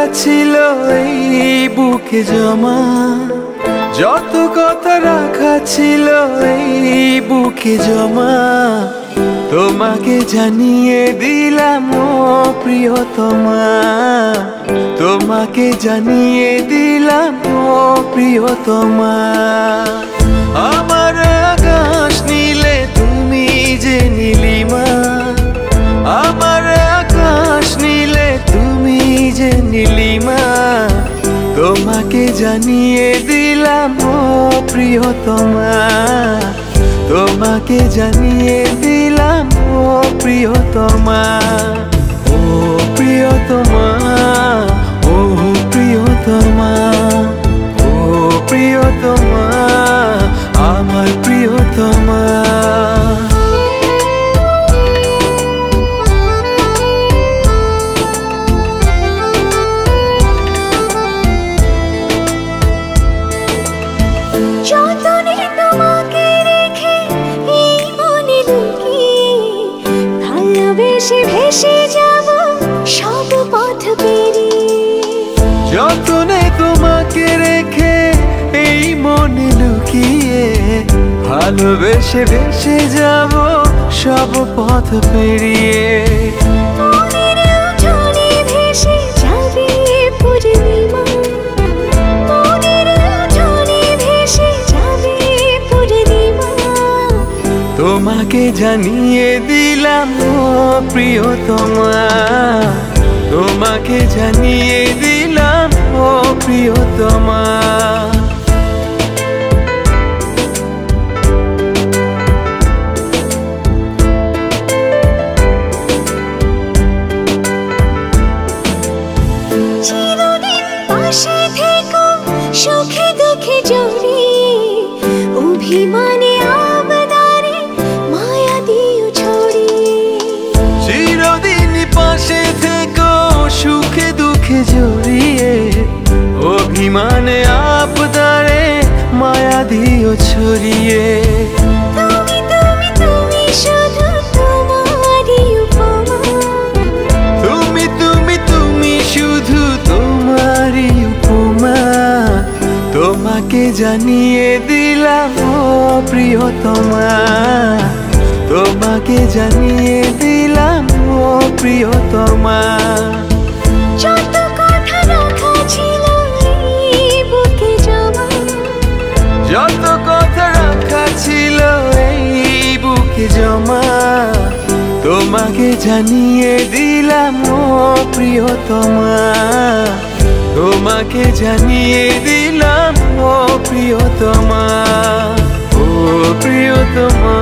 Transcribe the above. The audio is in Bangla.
রাখা ছিল এই বুকে জমা, যত কথা রাখা ছিল এই বুকে জমা, তোমাকে জানিয়ে দিলাম ও প্রিয়তমা, তোমাকে জানিয়ে দিলাম ও প্রিয়তমা। আমার আকাশ নীলে তুমি যে নীলিমা, আমার আকাশ নীলে তুমি যে নীলিমা, তোমাকে জানিয়ে দিলাম ও প্রিয়তমা, তোমাকে জানিয়ে দিলাম ও প্রিয়তমা। ও প্রিয়তমা, ও প্রিয়তমা, ও প্রিয়তমা, আমার প্রিয়তমা। যতনে তোমাকে রেখে এই মনে লুকিয়ে, ভালোবেসে ভেসে যাব সব পথ পেরিয়ে। যতনে তোমাকে রেখে এই মনে লুকিয়ে, ভালোবেসে ভেসে যাব সব পথ পেরিয়ে। মনের উঠোনে ভেসে যাবে পূর্ণিমা, মনের উঠোনে ভেসে যাবে পূর্ণিমা, তোমাকে জানিয়ে দিলাম ও প্রিয়তমা, তোমাকে জানিয়ে দিলাম ও প্রিয়তমা। চিরদিন পাশে থেকো সুখে দুঃখে জড়িয়ে, অভিমানে আবদারে মায়া দিও ছড়িয়ে। চিরদিন পাশে থেকো সুখে দুঃখে জড়িয়ে, অভিমানে আবদারে মায়া দিও ছড়িয়ে। তুমি তুমি তুমি শুধু তোমারই উপমা, তুমি তুমি তুমি শুধু তোমারই উপমা, তোমাকে জানিয়ে দিলাম ও প্রিয়তমা, তোমাকে জানিয়ে দিলাম ও প্রিয়তমা। যত কথা রাখা ছিল এই বুকে জমা, যত কথা রাখা ছিল এই বুকে জমা, তোমাকে জানিয়ে দিলাম ও প্রিয়তমা, তোমাকে জানিয়ে দিলাম ও প্রিয়তমা, ও প্রিয়তমা।